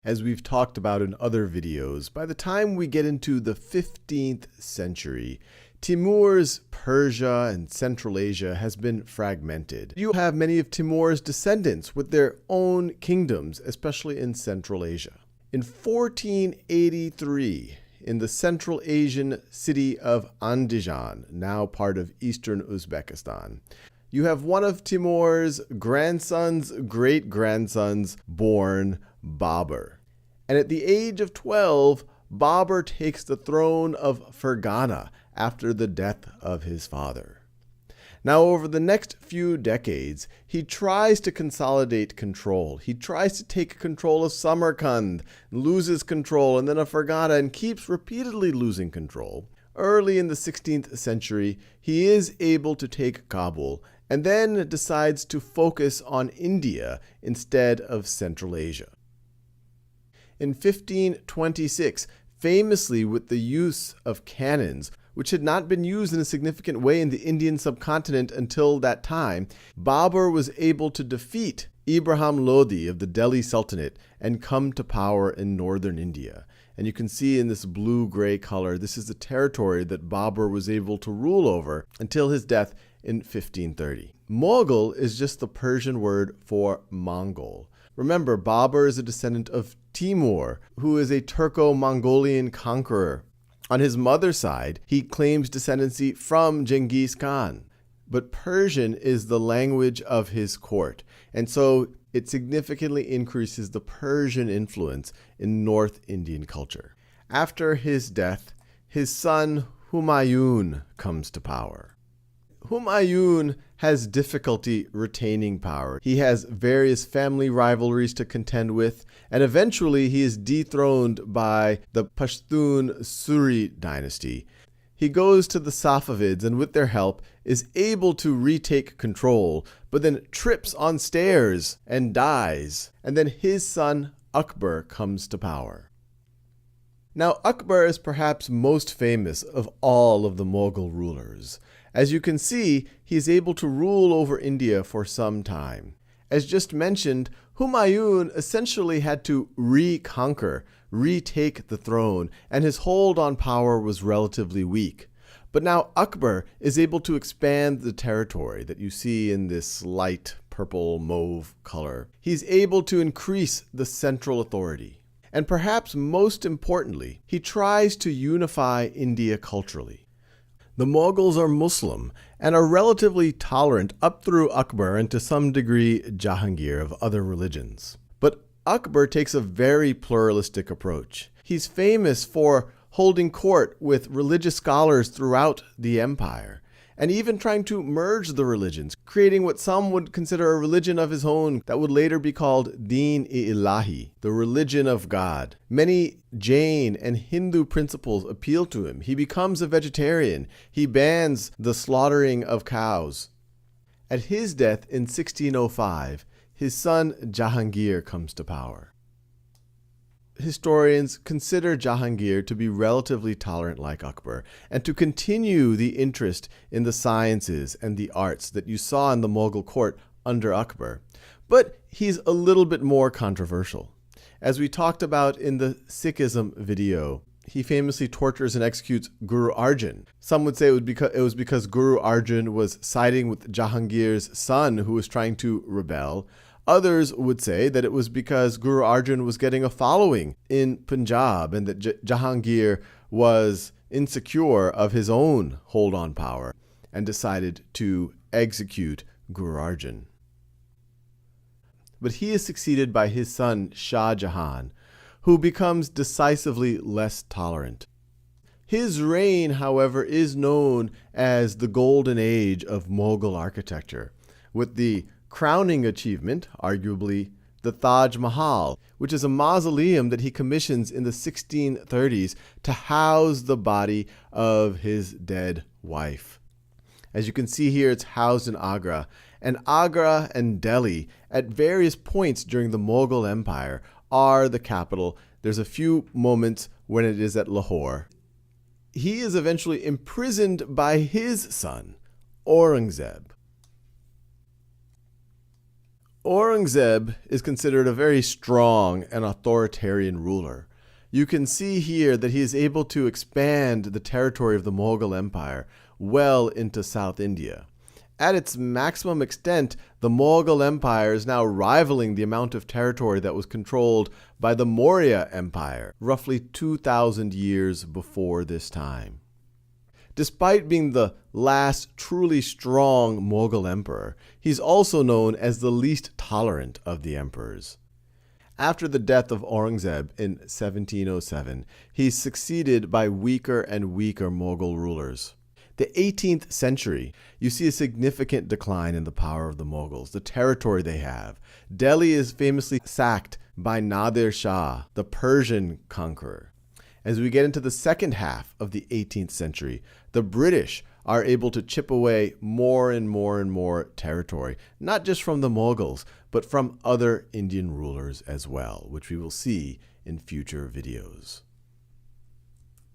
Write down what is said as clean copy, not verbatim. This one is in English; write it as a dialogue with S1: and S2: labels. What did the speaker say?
S1: As we've talked about in other videos, by the time we get into the 15th century, Timur's Persia and Central Asia has been fragmented. You have many of Timur's descendants with their own kingdoms, especially in Central Asia. In 1483, in the Central Asian city of Andijan, now part of eastern Uzbekistan, you have one of Timur's grandsons, great-grandsons, born Babur. And at the age of 12, Babur takes the throne of Fergana after the death of his father. Now, over the next few decades, he tries to consolidate control. He tries to take control of Samarkand, loses control, and then of Fergana, and keeps repeatedly losing control. Early in the 16th century, he is able to take Kabul, and then decides to focus on India instead of Central Asia. In 1526, famously with the use of cannons, which had not been used in a significant way in the Indian subcontinent until that time, Babur was able to defeat Ibrahim Lodi of the Delhi Sultanate and come to power in northern India. And you can see in this blue-gray color, this is the territory that Babur was able to rule over until his death in 1530. Mughal is just the Persian word for Mongol. Remember, Babur is a descendant of Timur, who is a Turco-Mongolian conqueror. On his mother's side, he claims descendancy from Genghis Khan. But Persian is the language of his court, and so it significantly increases the Persian influence in North Indian culture. After his death, his son Humayun comes to power. Humayun has difficulty retaining power. He has various family rivalries to contend with, and eventually he is dethroned by the Pashtun Suri dynasty. He goes to the Safavids and with their help is able to retake control, but then trips on stairs and dies. And then his son Akbar comes to power. Now, Akbar is perhaps most famous of all of the Mughal rulers. As you can see, he is able to rule over India for some time. As just mentioned, Humayun essentially had to reconquer, retake the throne, and his hold on power was relatively weak. But now Akbar is able to expand the territory that you see in this light purple mauve color. He's able to increase the central authority. And perhaps most importantly, he tries to unify India culturally. The Mughals are Muslim and are relatively tolerant up through Akbar and to some degree Jahangir of other religions. But Akbar takes a very pluralistic approach. He's famous for holding court with religious scholars throughout the empire, and even trying to merge the religions, creating what some would consider a religion of his own that would later be called Din-i-Ilahi, the religion of God. Many Jain and Hindu principles appeal to him. He becomes a vegetarian. He bans the slaughtering of cows. At his death in 1605, his son Jahangir comes to power. Historians consider Jahangir to be relatively tolerant like Akbar, and to continue the interest in the sciences and the arts that you saw in the Mughal court under Akbar. But he's a little bit more controversial. As we talked about in the Sikhism video, he famously tortures and executes Guru Arjan. Some would say it was because Guru Arjan was siding with Jahangir's son who was trying to rebel. Others would say that it was because Guru Arjan was getting a following in Punjab and that Jahangir was insecure of his own hold on power and decided to execute Guru Arjan. But he is succeeded by his son Shah Jahan, who becomes decisively less tolerant. His reign, however, is known as the Golden Age of Mughal architecture, with the crowning achievement, arguably, the Taj Mahal, which is a mausoleum that he commissions in the 1630s to house the body of his dead wife. As you can see here, it's housed in Agra. And Agra and Delhi, at various points during the Mughal Empire, are the capital. There's a few moments when it is at Lahore. He is eventually imprisoned by his son, Aurangzeb. Aurangzeb is considered a very strong and authoritarian ruler. You can see here that he is able to expand the territory of the Mughal Empire well into South India. At its maximum extent, the Mughal Empire is now rivaling the amount of territory that was controlled by the Maurya Empire, roughly 2,000 years before this time. Despite being the last truly strong Mughal emperor, he's also known as the least tolerant of the emperors. After the death of Aurangzeb in 1707, he's succeeded by weaker and weaker Mughal rulers. The 18th century, you see a significant decline in the power of the Mughals, the territory they have. Delhi is famously sacked by Nadir Shah, the Persian conqueror. As we get into the second half of the 18th century, the British are able to chip away more and more and more territory, not just from the Mughals, but from other Indian rulers as well, which we will see in future videos.